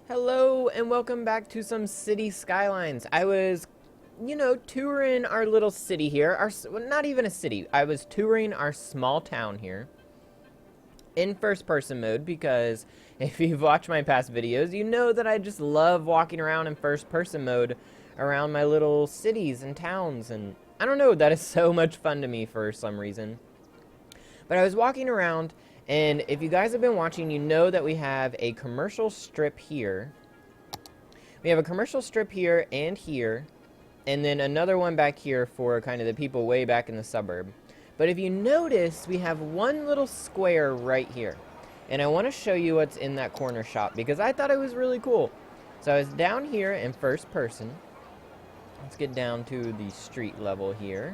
Hello and welcome back to some city skylines. I was, touring our little city here. Well, not even a city. I was touring our small town here in first person mode because if you've watched my past videos, you know that I just love walking around in first person mode around my little cities and towns, and I don't know, that is so much fun to me for some reason. But I was walking around, and if you guys have been watching, you know that we have a commercial strip here. We have a commercial strip here, and then another one back here for kind of the people way back in the suburb. But if you notice, we have one little square right here. And I want to show you what's in that corner shop, because I thought it was really cool. So I was down here in first person. Let's get down to the street level here.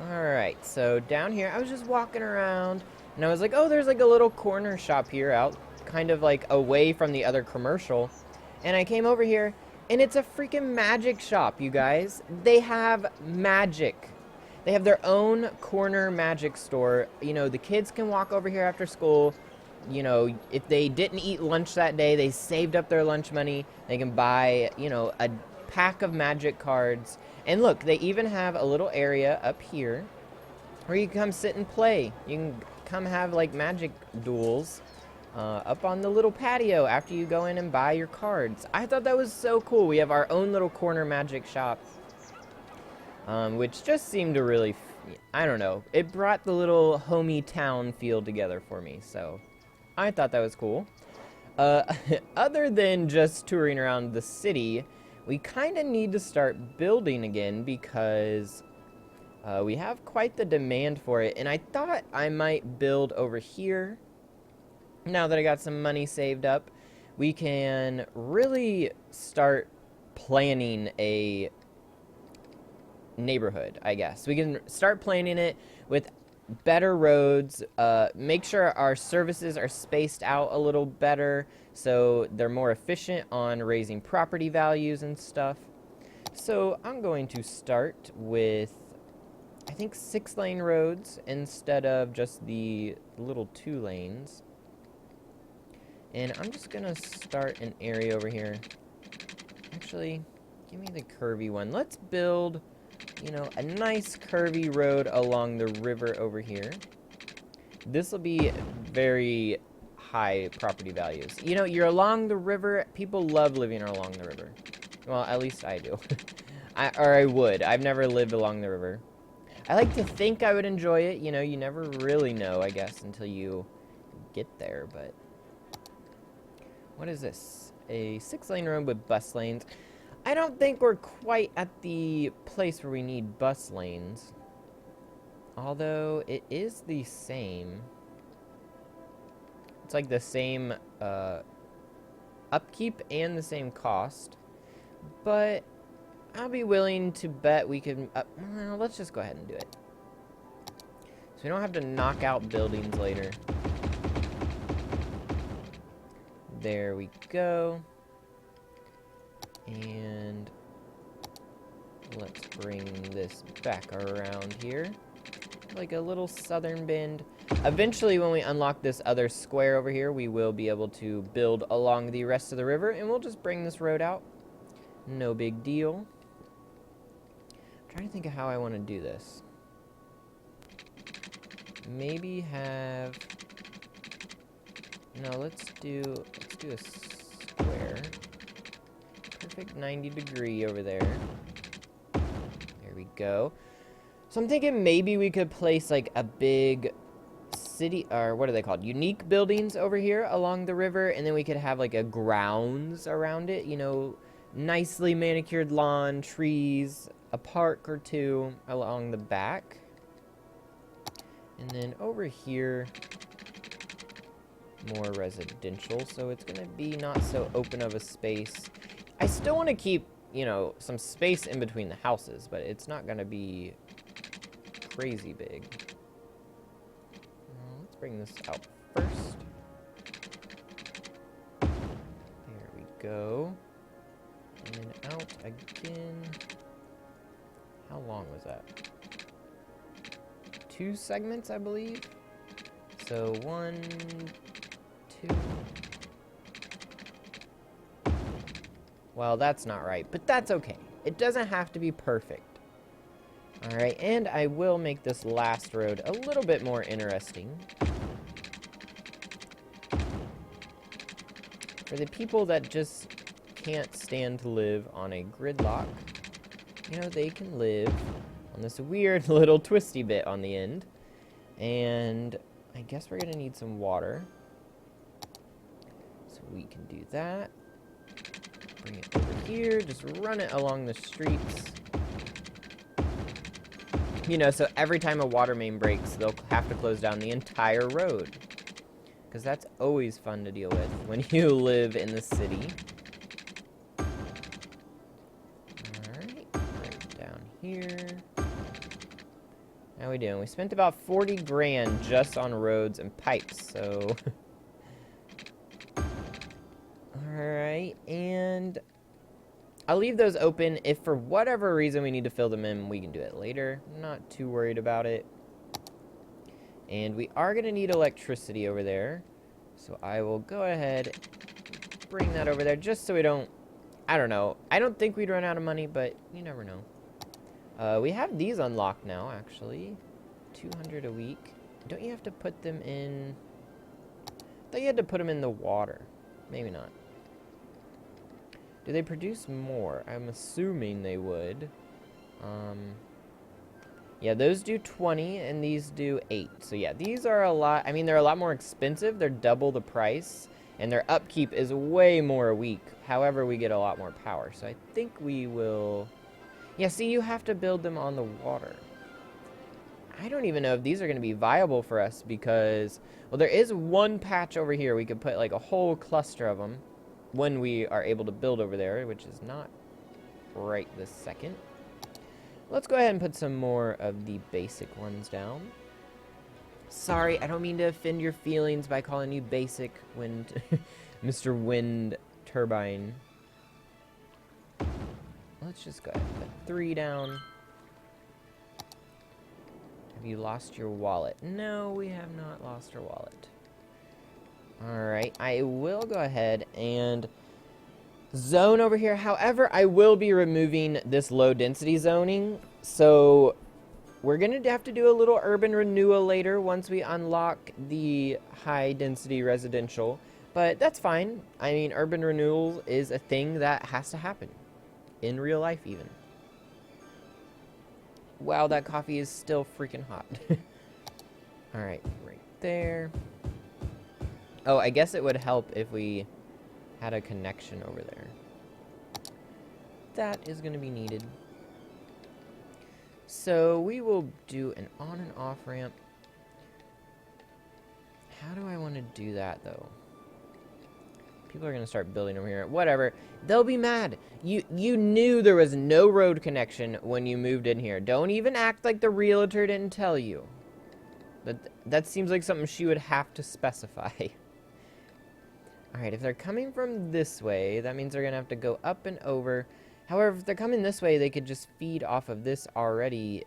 Alright, so down here, I was just walking around, and I was like, oh, there's like a little corner shop here out, kind of like away from the other commercial. And I came over here, and it's a freaking magic shop, you guys. They have magic. They have their own corner magic store. You know, the kids can walk over here after school. You know, if they didn't eat lunch that day, they saved up their lunch money. They can buy, a pack of magic cards. And look, they even have a little area up here where you can come sit and play. You can come have like magic duels up on the little patio after you go in and buy your cards. I thought that was so cool. We have our own little corner magic shop, which just seemed to really, I don't know, it brought the little homey town feel together for me. So I thought that was cool. Other than just touring around the city, we kind of need to start building again because we have quite the demand for it. And I thought I might build over here. Now that I got some money saved up, we can really start planning a neighborhood, I guess. We can start planning it with better roads, make sure our services are spaced out a little better so they're more efficient on raising property values and stuff. So I'm going to start with, I think, 6-lane roads instead of just the little 2 lanes. And I'm just gonna start an area over here. Actually, give me the curvy one. Let's build, a nice curvy road along the river over here. This will be very high property values. You're along the river. People love living along the river. Well, at least I do. I would. I've never lived along the river. I like to think I would enjoy it. You never really know, I guess, until you get there, but... What is this? A 6-lane road with bus lanes. I don't think we're quite at the place where we need bus lanes. Although, it is the same. It's like the same upkeep and the same cost. But I'll be willing to bet we can... well, let's just go ahead and do it. So we don't have to knock out buildings later. There we go. And let's bring this back around here. Like a little southern bend. Eventually, when we unlock this other square over here, we will be able to build along the rest of the river, and we'll just bring this road out. No big deal. I'm trying to think of how I want to do this. Maybe have... No, let's do a square. Perfect 90-degree over there. There we go. So I'm thinking maybe we could place like a big city, or what are they called? Unique buildings over here along the river, and then we could have like a grounds around it, nicely manicured lawn, trees, a park or two along the back. And then over here, more residential, so it's gonna be not so open of a space. I still want to keep, some space in between the houses, but it's not gonna be crazy big. Let's bring this out first. There we go. And then out again. How long was that? 2 segments, I believe. So 1, 2, Well, that's not right, but that's okay. It doesn't have to be perfect. Alright, and I will make this last road a little bit more interesting. For the people that just can't stand to live on a gridlock, you know, they can live on this weird little twisty bit on the end. And I guess we're going to need some water. So we can do that. Bring it over here, just run it along the streets. You know, so every time a water main breaks, they'll have to close down the entire road. Because that's always fun to deal with when you live in the city. Alright, right down here. How we doing? We spent about 40 grand just on roads and pipes, so... Alright, and... I'll leave those open. If for whatever reason we need to fill them in, we can do it later. I'm not too worried about it. And we are going to need electricity over there. So I will go ahead, bring that over there just so we don't... I don't know. I don't think we'd run out of money, but you never know. We have these unlocked now, actually. 200 a week. Don't you have to put them in... I thought you had to put them in the water. Maybe not. Do they produce more? I'm assuming they would. Yeah, those do 20, and these do 8. So yeah, these are a lot... I mean, they're a lot more expensive. They're double the price, and their upkeep is way more a week. However, we get a lot more power. So I think we will... Yeah, see, you have to build them on the water. I don't even know if these are going to be viable for us because... Well, there is one patch over here. We could put, like, a whole cluster of them when we are able to build over there, which is not right this second. Let's go ahead and put some more of the basic ones down. Sorry, I don't mean to offend your feelings by calling you basic, Mr. Wind Turbine. Let's just go ahead and put 3 down. Have you lost your wallet? No, we have not lost our wallet. Alright, I will go ahead and zone over here. However, I will be removing this low density zoning. So we're going to have to do a little urban renewal later once we unlock the high density residential. But that's fine. I mean, urban renewal is a thing that has to happen. In real life, even. Wow, that coffee is still freaking hot. Alright, right there. Oh, I guess it would help if we had a connection over there. That is going to be needed. So we will do an on and off ramp. How do I want to do that, though? People are going to start building over here. Whatever. They'll be mad. You knew there was no road connection when you moved in here. Don't even act like the realtor didn't tell you. That seems like something she would have to specify. Alright, if they're coming from this way, that means they're going to have to go up and over. However, if they're coming this way, they could just feed off of this already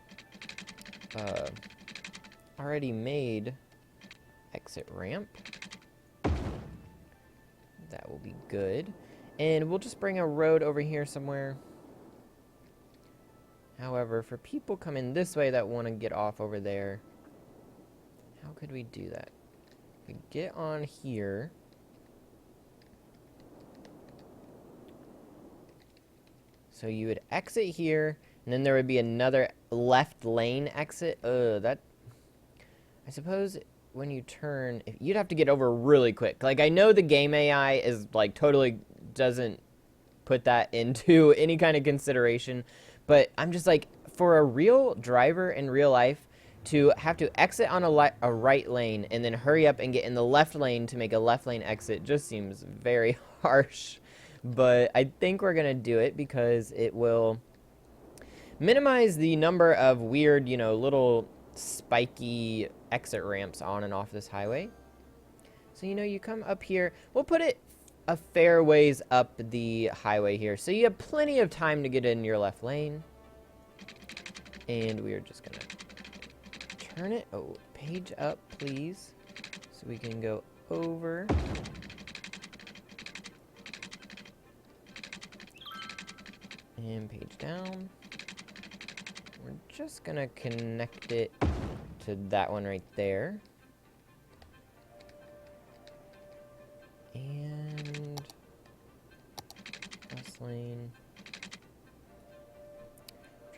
made exit ramp. That will be good. And we'll just bring a road over here somewhere. However, for people coming this way that want to get off over there, how could we do that? We get on here. So you would exit here, and then there would be another left lane exit. I suppose when you turn, you'd have to get over really quick. Like, I know the game AI is, like, totally doesn't put that into any kind of consideration, but I'm just like, for a real driver in real life, to have to exit on a right lane and then hurry up and get in the left lane to make a left lane exit just seems very harsh. But I think we're going to do it because it will minimize the number of weird, you know, little spiky exit ramps on and off this highway. So, you know, you come up here. We'll put it a fair ways up the highway here. So you have plenty of time to get in your left lane. And we are just going to turn it. Oh, page up, please. So we can go over. And page down. We're just gonna connect it to that one right there. And bus lane.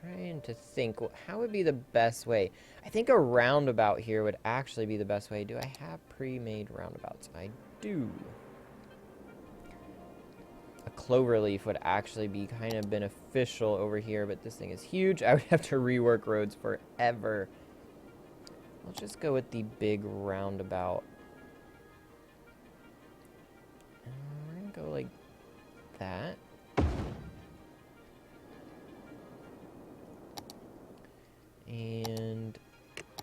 Trying to think, how would be the best way? I think a roundabout here would actually be the best way. Do I have pre-made roundabouts? I do. A cloverleaf would actually be kind of beneficial over here, but this thing is huge. I would have to rework roads forever. Let's just go with the big roundabout. We're gonna go like that. And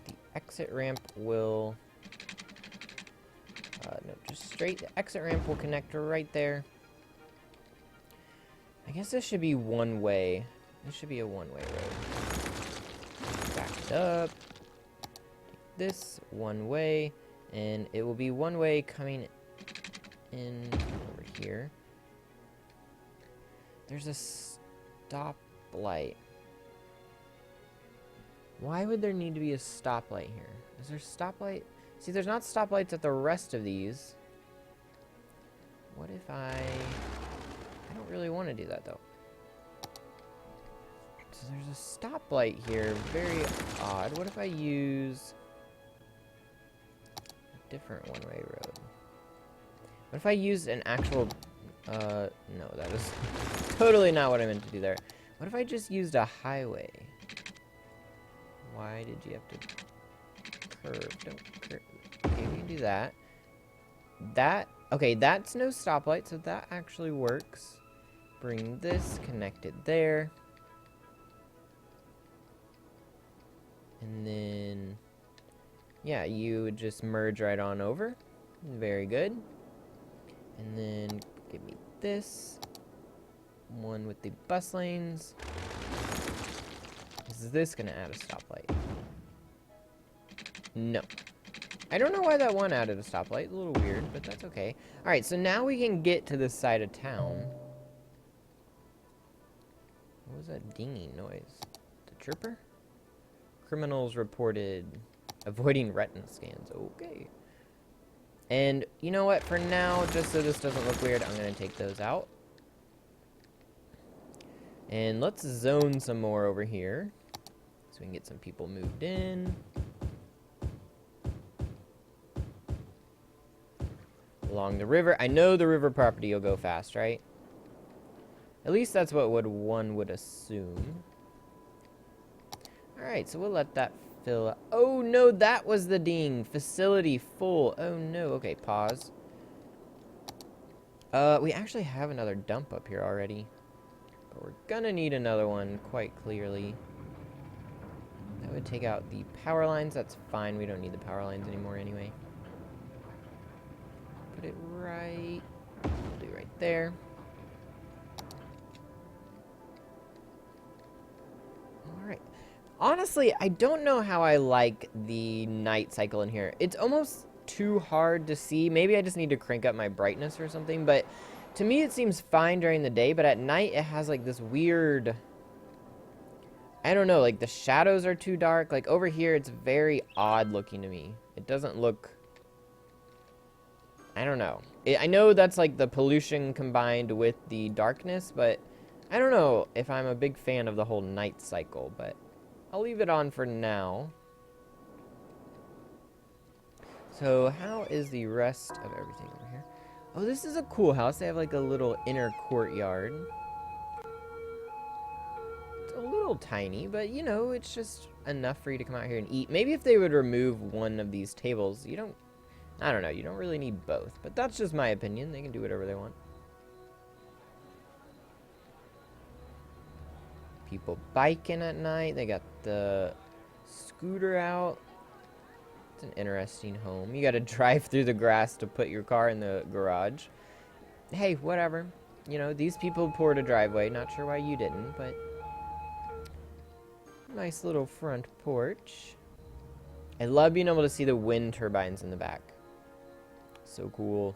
the exit ramp will... no, just straight. The exit ramp will connect right there. I guess this should be one way. This should be a one-way road. Back it up. Take this one way. And it will be one way coming in over here. There's a stoplight. Why would there need to be a stoplight here? Is there a stoplight? See, there's not stoplights at the rest of these. What if I don't really want to do that, though. So there's a stoplight here. Very odd. What if I use a different one-way road? What if I used an actual... no, that is totally not what I meant to do there. What if I just used a highway? Why did you have to curve? Don't curve. Okay, we can do that. Okay, that's no stoplight, so that actually works. Bring this, connect it there. And then, yeah, you would just merge right on over. Very good. And then give me this. One with the bus lanes. Is this gonna add a stoplight? No. I don't know why that one added a stoplight. A little weird, but that's okay. Alright, so now we can get to this side of town. What was that dinging noise? The chirper? Criminals reported avoiding retina scans. Okay. And you know what? For now, just so this doesn't look weird, I'm going to take those out. And let's zone some more over here, so we can get some people moved in. Along the river. I know the river property will go fast, right? At least that's what one would assume. Alright, so we'll let that fill up. Oh no, that was the ding. Facility full. Oh no. Okay, pause. We actually have another dump up here already. But we're gonna need another one, quite clearly. That would take out the power lines. That's fine. We don't need the power lines anymore anyway. Put it right... We'll do right there. Alright. Honestly, I don't know how I like the night cycle in here. It's almost too hard to see. Maybe I just need to crank up my brightness or something, but to me it seems fine during the day, but at night it has like this weird... I don't know, like the shadows are too dark. Like over here it's very odd looking to me. It doesn't look... I don't know. I know that's like the pollution combined with the darkness, but I don't know if I'm a big fan of the whole night cycle, but I'll leave it on for now. So how is the rest of everything over here? Oh, this is a cool house. They have like a little inner courtyard. It's a little tiny, but you know, it's just enough for you to come out here and eat. Maybe if they would remove one of these tables, I don't know, you don't really need both, but that's just my opinion. They can do whatever they want. People biking at night. They got the scooter out. It's an interesting home. You got to drive through the grass to put your car in the garage. Hey, whatever. You know, these people poured a driveway. Not sure why you didn't, but nice little front porch. I love being able to see the wind turbines in the back. So cool.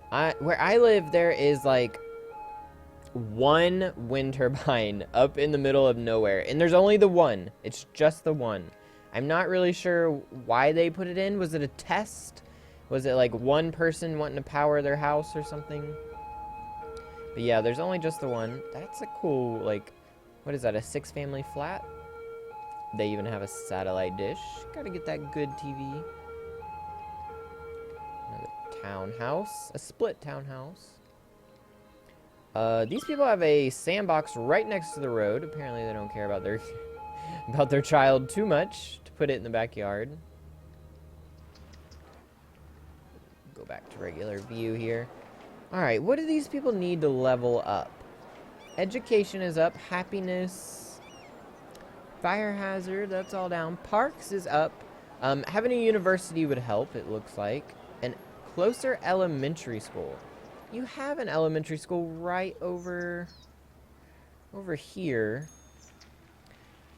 Where I live, there is like one wind turbine up in the middle of nowhere. And there's only the one. It's just the one. I'm not really sure why they put it in. Was it a test? Was it like one person wanting to power their house or something? But yeah, there's only just the one. That's a cool, like, what is that, a 6-family flat? They even have a satellite dish. Gotta get that good TV. Another townhouse. A split townhouse. These people have a sandbox right next to the road. Apparently they don't care about their about their child too much to put it in the backyard. Go back to regular view here. Alright, what do these people need to level up? Education is up. Happiness. Fire hazard, that's all down. Parks is up. Having a university would help, it looks like. And closer elementary school. You have an elementary school right over here.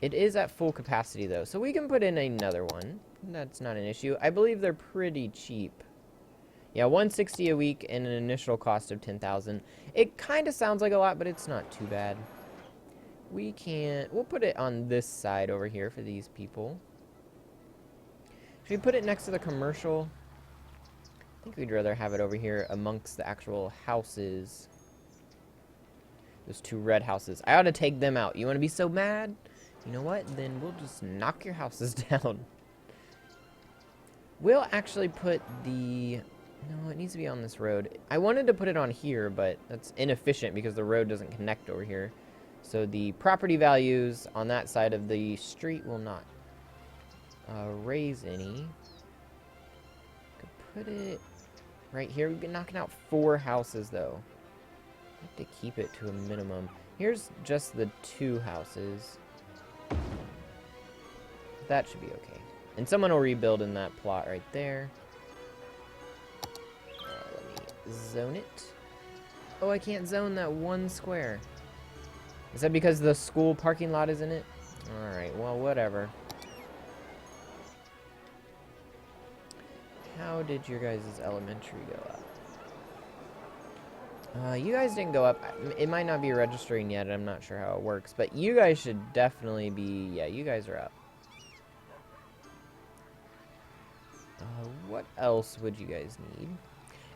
It is at full capacity, though. So we can put in another one. That's not an issue. I believe they're pretty cheap. Yeah, $160 a week and an initial cost of $10,000. It kind of sounds like a lot, but it's not too bad. We'll put it on this side over here for these people. Should we put it next to the commercial? I think we'd rather have it over here amongst the actual houses. Those 2 red houses. I ought to take them out. You want to be so mad? You know what? Then we'll just knock your houses down. We'll actually put the... No, it needs to be on this road. I wanted to put it on here, but that's inefficient because the road doesn't connect over here. So the property values on that side of the street will not raise any. Could put it right here. We've been knocking out 4 houses, though. I have to keep it to a minimum. Here's just the 2 houses. That should be okay. And someone will rebuild in that plot right there. Let me zone it. Oh, I can't zone that 1 square. Is that because the school parking lot is in it? Alright, well, whatever. How did your guys' elementary go up? You guys didn't go up. It might not be registering yet. I'm not sure how it works. But you guys should definitely be... Yeah, you guys are up. What else would you guys need?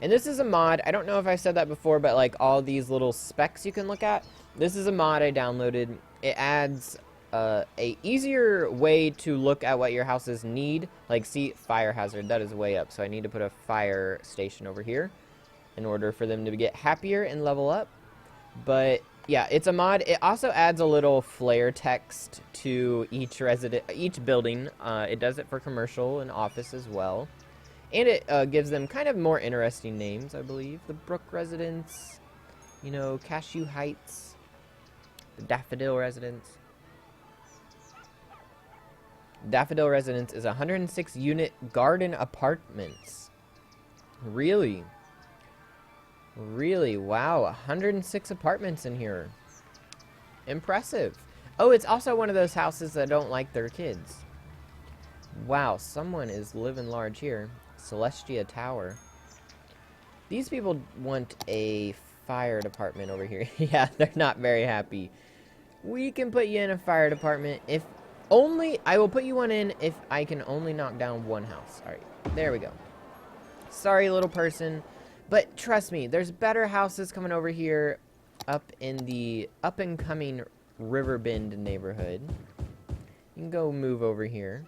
And this is a mod. I don't know if I said that before, but like all these little specs you can look at. This is a mod I downloaded. It adds a easier way to look at what your houses need. Like, see, fire hazard. That is way up. So I need to put a fire station over here in order for them to get happier and level up. But yeah, it's a mod. It also adds a little flare text to each building. It does it for commercial and office as well. And it gives them kind of more interesting names, I believe. The Brook Residence, you know, Cashew Heights, the Daffodil Residence. Daffodil Residence is 106-unit garden apartments. Really? Really? Wow, 106 apartments in here. Impressive. Oh, it's also one of those houses that don't like their kids. Wow, someone is living large here. Celestia Tower. These people want a fire department over here. Yeah, they're not very happy. We can put you in a fire department if only... I will put you one in if I can only knock down 1 house. Alright, there we go. Sorry, little person. But trust me, there's better houses coming over here up in the up-and-coming Riverbend neighborhood. You can go move over here.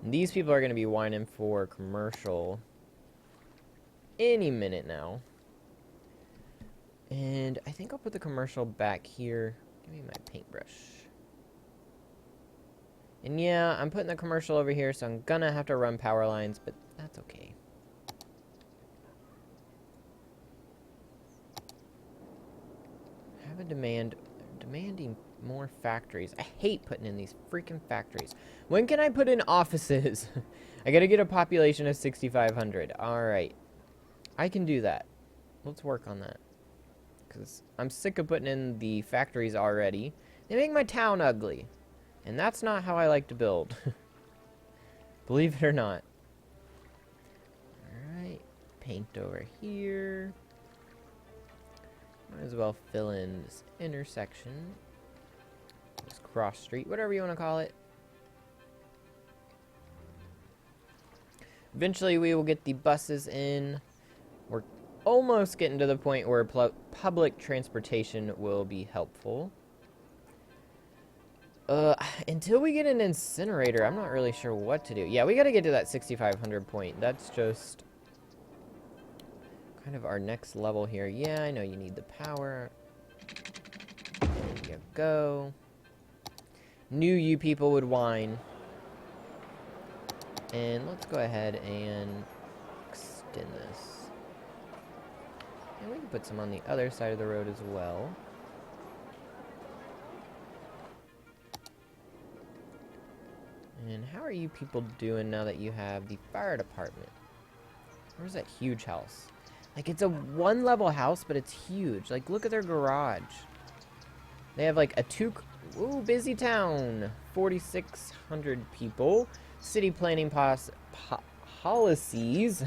And these people are going to be whining for commercial any minute now. And I think I'll put the commercial back here. Give me my paintbrush. And yeah, I'm putting the commercial over here, so I'm gonna have to run power lines, but that's okay. Have a demanding more factories. I hate putting in these freaking factories. When can I put in offices? I gotta get a population of 6,500. Alright. I can do that. Let's work on that. Because I'm sick of putting in the factories already. They make my town ugly. And that's not how I like to build. Believe it or not. Alright. Paint over here. Might as well fill in this intersection. This cross street, whatever you want to call it. Eventually we will get the buses in. We're almost getting to the point where public transportation will be helpful. Until we get an incinerator, I'm not really sure what to do. Yeah, we gotta get to that 6,500 point. That's just kind of our next level here. Yeah, I know you need the power. There you go. Knew you people would whine. And let's go ahead and extend this. And we can put some on the other side of the road as well. And how are you people doing now that you have the fire department? Where's that huge house? Like, it's a one-level house, but it's huge. Like, look at their garage. They have, like, a Ooh, Busytown. 4,600 people. City planning policies.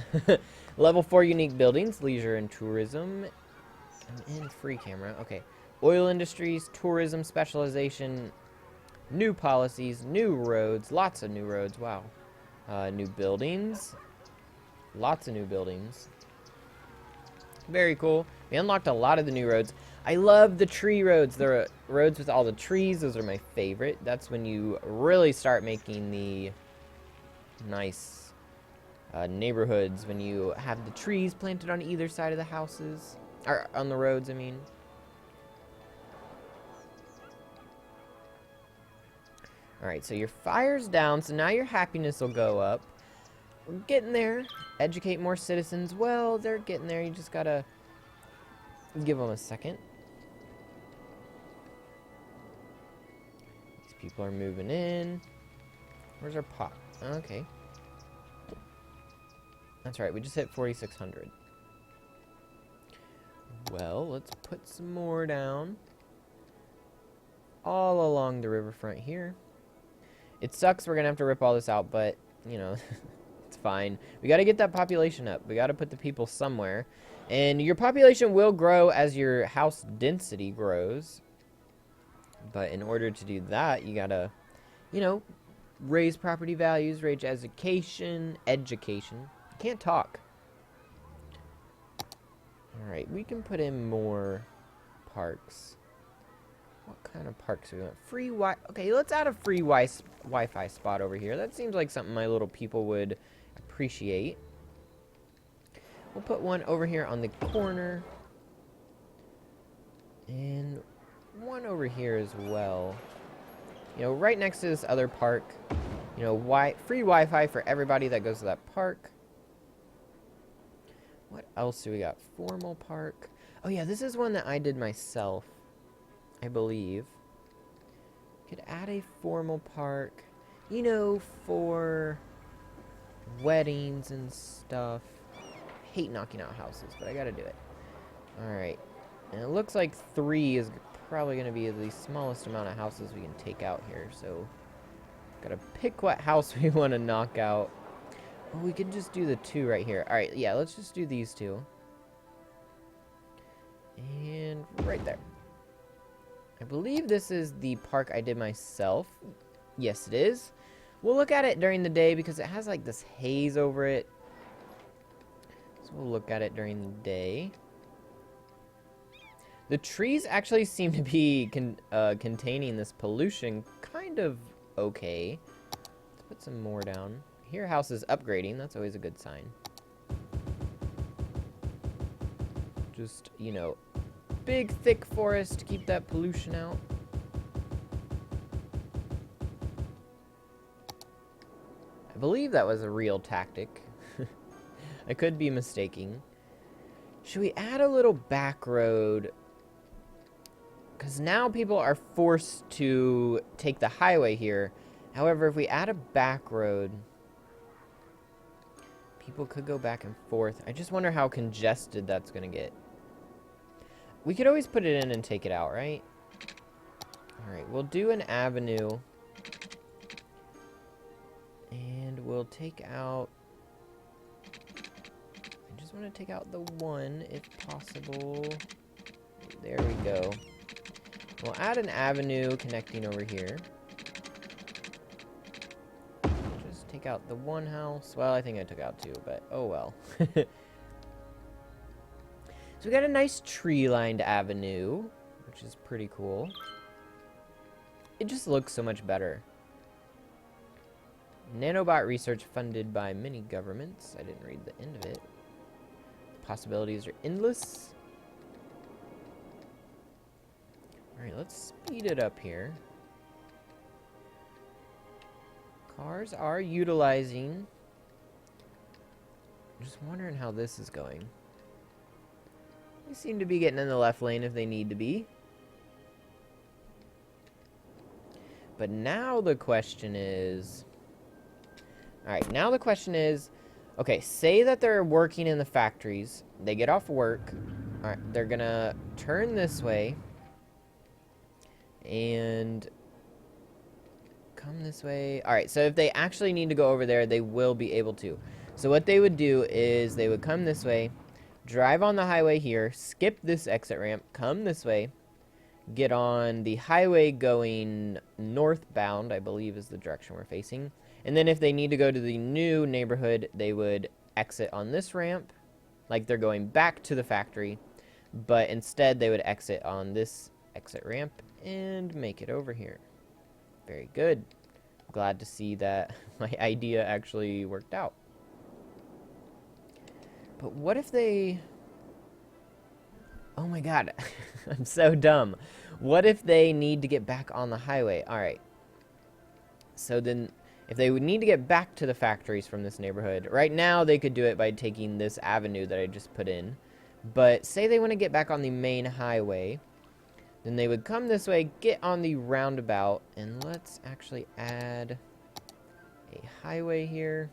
Level 4 unique buildings. Leisure and tourism. And free camera. Okay. Oil industries. Tourism specialization. New policies. New roads. Lots of new roads. Wow. New buildings. Lots of new buildings. Very cool. We unlocked a lot of the new roads. I love the tree roads. The roads with all the trees. Those are my favorite. That's when you really start making the nice neighborhoods. When you have the trees planted on either side of the houses. Or on the roads, I mean. Alright, so your fire's down. So now your happiness will go up. We're getting there. Educate more citizens. Well, they're getting there. You just gotta give them a second. These people are moving in. Where's our pot? Okay. That's right. We just hit 4,600. Well, let's put some more down. All along the riverfront here. It sucks we're gonna have to rip all this out, but, you know... It's fine. We got to get that population up. We got to put the people somewhere. And your population will grow as your house density grows. But in order to do that, you got to, you know, raise property values, raise education. Can't talk. Alright, we can put in more parks. What kind of parks do we want? Free Wi... Okay, let's add a free Wi-Fi spot over here. That seems like something my little people would appreciate. We'll put one over here on the corner. And one over here as well. You know, right next to this other park. You know, free Wi-Fi for everybody that goes to that park. What else do we got? Formal park. Oh yeah, this is one that I did myself, I believe. Could add a formal park, you know, for weddings and stuff. I hate knocking out houses, but I gotta do it. Alright. And it looks like 3 is probably going to be the smallest amount of houses we can take out here. So, gotta pick what house we want to knock out. Oh, we can just do the 2 right here. Alright, yeah, let's just do these 2. And right there. I believe this is the park I did myself. Yes, it is. We'll look at it during the day because it has like this haze over it. So we'll look at it during the day. The trees actually seem to be containing this pollution kind of okay. Let's put some more down. Here, house is upgrading. That's always a good sign. Just, you know, big, thick forest to keep that pollution out. I believe that was a real tactic. I could be mistaking. Should we add a little back road? Because now people are forced to take the highway here. However, if we add a back road, people could go back and forth. I just wonder how congested that's going to get. We could always put it in and take it out, right? Alright, we'll do an avenue. And we'll take out... I just want to take out the 1, if possible. There we go. We'll add an avenue connecting over here. Just take out the one house. Well, I think I took out two, but oh well. So we got a nice tree-lined avenue, which is pretty cool. It just looks so much better. Nanobot research funded by many governments. I didn't read the end of it. The possibilities are endless. Alright, let's speed it up here. Cars are utilizing. I'm just wondering how this is going. They seem to be getting in the left lane if they need to be. But now the question is... Alright, now the question is... Okay, say that they're working in the factories. They get off work. Alright, they're gonna turn this way. And... come this way. Alright, so if they actually need to go over there, they will be able to. So what they would do is they would come this way. Drive on the highway here, skip this exit ramp, come this way, get on the highway going northbound, I believe is the direction we're facing. And then if they need to go to the new neighborhood, they would exit on this ramp, like they're going back to the factory. But instead, they would exit on this exit ramp and make it over here. Very good. Glad to see that my idea actually worked out. But what if they... Oh my god, I'm so dumb. What if they need to get back on the highway? Alright. So then, if they would need to get back to the factories from this neighborhood, right now they could do it by taking this avenue that I just put in. But say they want to get back on the main highway, then they would come this way, get on the roundabout, and let's actually add a highway here.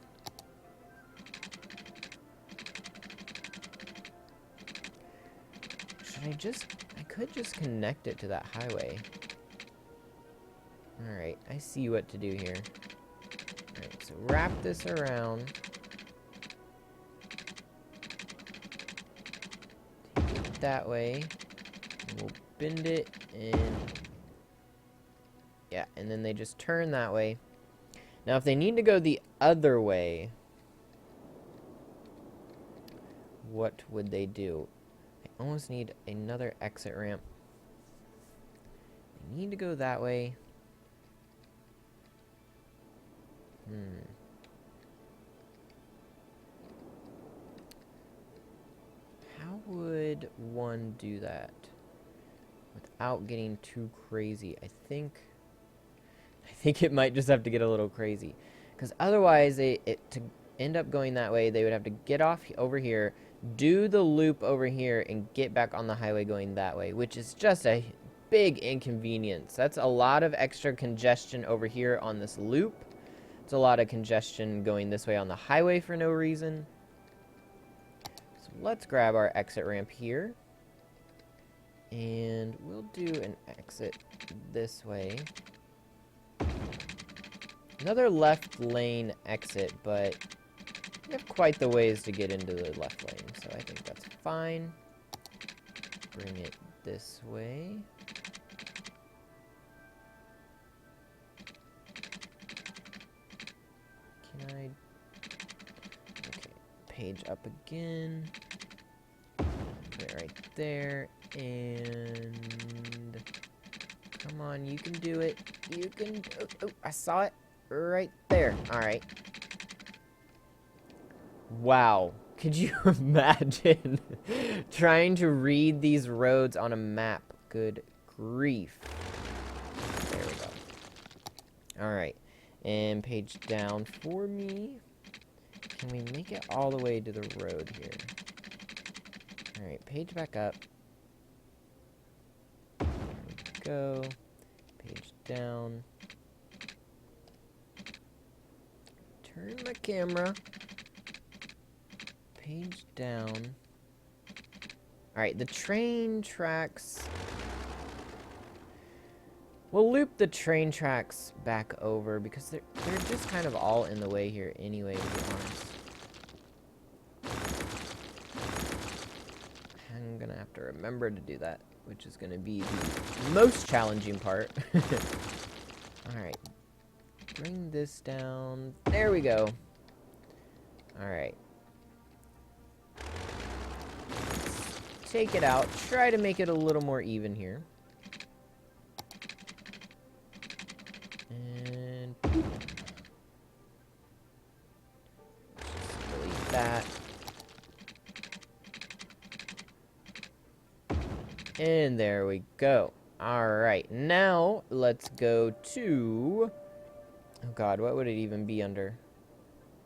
I could just connect it to that highway. Alright, I see what to do here. Alright, so wrap this around. Take it that way. We'll bend it and... yeah, and then they just turn that way. Now, if they need to go the other way, what would they do? I almost need another exit ramp. I need to go that way. How would one do that without getting too crazy? I think it might just have to get a little crazy, because otherwise to end up going that way, they would have to get off over here, do the loop over here, and get back on the highway going that way, which is just a big inconvenience. That's a lot of extra congestion over here on this loop. It's a lot of congestion going this way on the highway for no reason. So let's grab our exit ramp here, and we'll do an exit this way. Another left lane exit, but we have quite the ways to get into the left lane, so I think that's fine. Bring it this way. Can I... okay, page up again. Put it right there, and... come on, you can do it. You can... oh, I saw it right there. Alright. Wow. Could you imagine trying to read these roads on a map? Good grief. There we go. Alright. And page down for me. Can we make it all the way to the road here? Alright, page back up. There we go. Page down. Turn my camera. Page down. Alright, the train tracks. We'll loop the train tracks back over because they're just kind of all in the way here anyway, to be honest. I'm gonna have to remember to do that, which is gonna be the most challenging part. Alright. Bring this down. There we go. Alright. Take it out. Try to make it a little more even here. And boop. Just delete that. And there we go. Alright, now let's go to... Oh god, what would it even be under?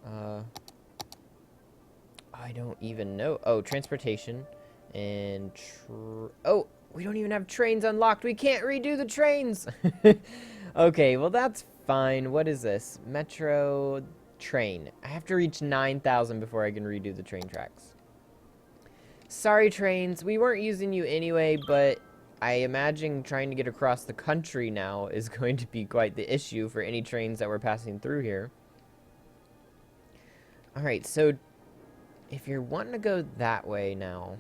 I don't even know. Oh, transportation. And... Oh, we don't even have trains unlocked. We can't redo the trains! Okay, well that's fine. What is this? Metro train. I have to reach 9,000 before I can redo the train tracks. Sorry, trains. We weren't using you anyway, but I imagine trying to get across the country now is going to be quite the issue for any trains that were passing through here. Alright, so if you're wanting to go that way now,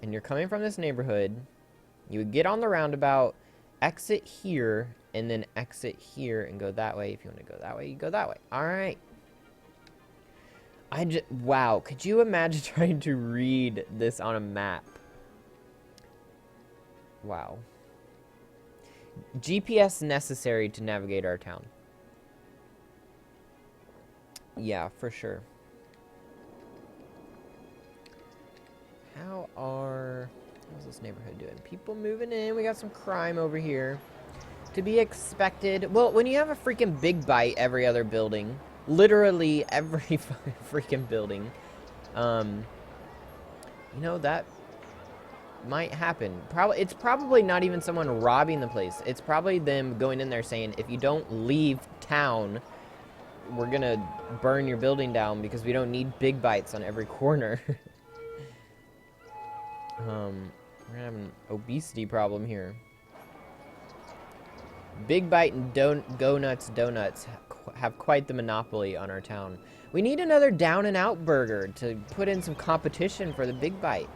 and you're coming from this neighborhood, you would get on the roundabout, exit here, and then exit here and go that way. If you want to go that way, you go that way. Alright. Wow, could you imagine trying to read this on a map? Wow. GPS necessary to navigate our town. Yeah, for sure. How's this neighborhood doing? People moving in. We got some crime over here. To be expected. Well, when you have a freaking big bite every other building, literally every freaking building, you know, that might happen. It's probably not even someone robbing the place. It's probably them going in there saying, if you don't leave town, we're gonna burn your building down because we don't need big bites on every corner. We're gonna have an obesity problem here. Big Bite and Go Nuts Donuts have quite the monopoly on our town. We need another Down and Out burger to put in some competition for the Big Bite.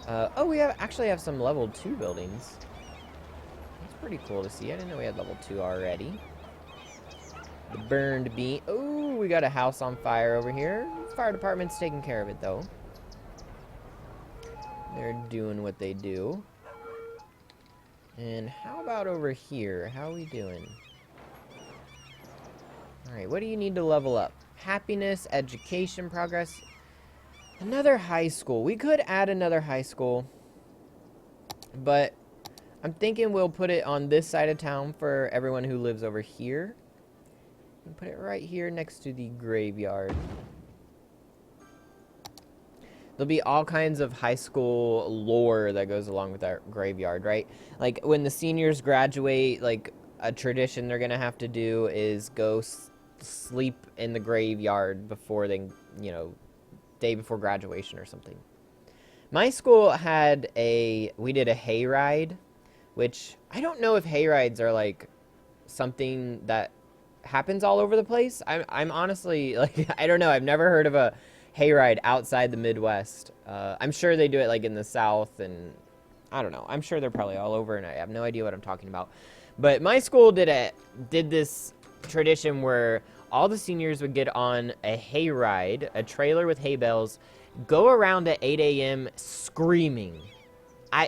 Oh, we actually have some level 2 buildings. That's pretty cool to see. I didn't know we had level 2 already. The burned bean. Oh, we got a house on fire over here. The fire department's taking care of it, though. They're doing what they do. And how about over here? How are we doing? Alright, what do you need to level up? Happiness, education, progress. Another high school. We could add another high school. But I'm thinking we'll put it on this side of town for everyone who lives over here. And put it right here next to the graveyard. There'll be all kinds of high school lore that goes along with that graveyard, right? Like, when the seniors graduate, like, a tradition they're gonna have to do is go sleep in the graveyard before they, you know, day before graduation or something. My school had we did a hayride, which I don't know if hayrides are, like, something that happens all over the place. I'm honestly, like, I don't know. I've never heard of a hayride outside the Midwest. I'm sure they do it like in the South, and I don't know. I'm sure they're probably all over, and I have no idea what I'm talking about. But my school did this tradition where all the seniors would get on a hayride, a trailer with hay bales, go around at 8 a.m. screaming.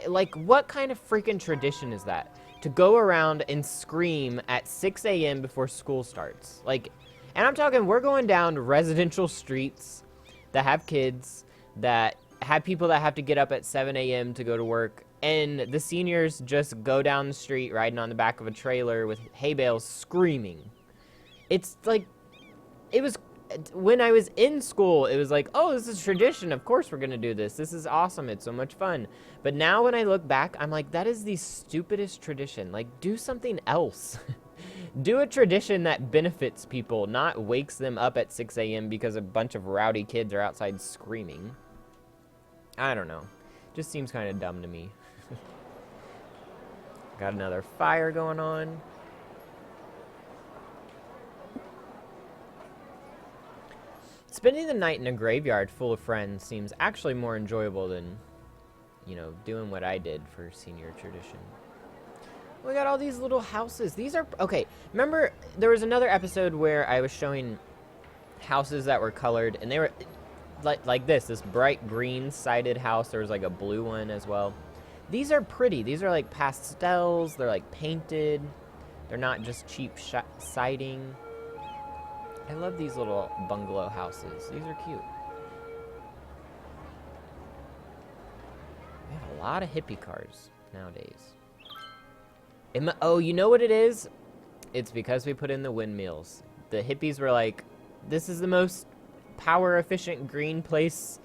Like, what kind of freaking tradition is that? To go around and scream at 6 a.m. before school starts. Like, and I'm talking, we're going down residential streets that have kids, that have people that have to get up at 7 a.m. to go to work, and the seniors just go down the street riding on the back of a trailer with hay bales screaming. It's like, it was, when I was in school, it was like, oh, this is tradition, of course we're gonna do this, this is awesome, it's so much fun. But now when I look back, I'm like, that is the stupidest tradition. Like, do something else. Do a tradition that benefits people, not wakes them up at 6 a.m. because a bunch of rowdy kids are outside screaming. I don't know. Just seems kind of dumb to me. Got another fire going on. Spending the night in a graveyard full of friends seems actually more enjoyable than you know, doing what I did for senior tradition. We got all these little houses. These are, okay, remember there was another episode where I was showing houses that were colored, and they were like this bright green sided house. There was like a blue one as well. These are pretty. These are like pastels. They're like painted. They're not just cheap siding. I love these little bungalow houses. These are cute. We have a lot of hippie cars nowadays. Oh, you know what it is? It's because we put in the windmills. The hippies were like, this is the most power efficient green place.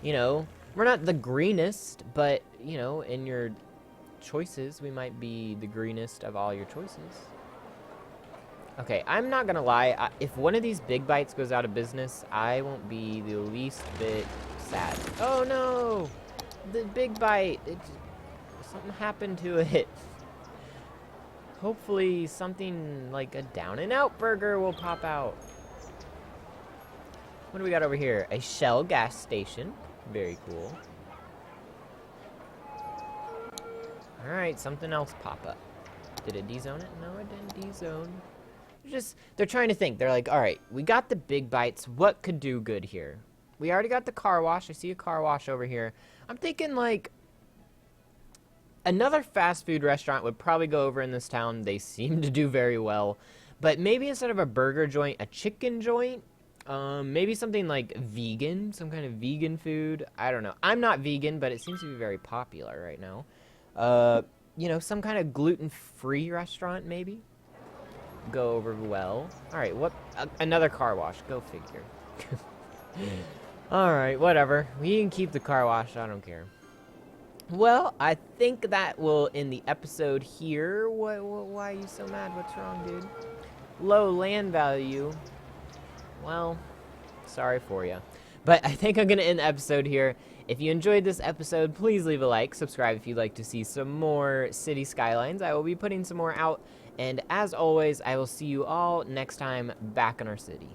You know, we're not the greenest, but, you know, in your choices, we might be the greenest of all your choices. Okay, I'm not gonna lie. If one of these big bites goes out of business, I won't be the least bit sad. Oh no! The big bite. Something happened to it. Hopefully something like a Down and Out burger will pop out. What do we got over here? A Shell gas station. Very cool. Alright, something else pop up. Did it de-zone it? No, it didn't de-zone. They're trying to think. They're like, alright, we got the big bites. What could do good here? We already got the car wash. I see a car wash over here. I'm thinking like another fast food restaurant would probably go over in this town. They seem to do very well. But maybe instead of a burger joint, a chicken joint? Maybe something like vegan, some kind of vegan food. I don't know. I'm not vegan, but it seems to be very popular right now. You know, some kind of gluten-free restaurant, maybe? Go over well. Alright, what? Another car wash. Go figure. Alright, whatever. We can keep the car wash. I don't care. Well, I think that will end the episode here. Why are you so mad? What's wrong, dude? Low land value. Well, sorry for you. But I think I'm going to end the episode here. If you enjoyed this episode, please leave a like. Subscribe if you'd like to see some more City Skylines. I will be putting some more out. And as always, I will see you all next time back in our city.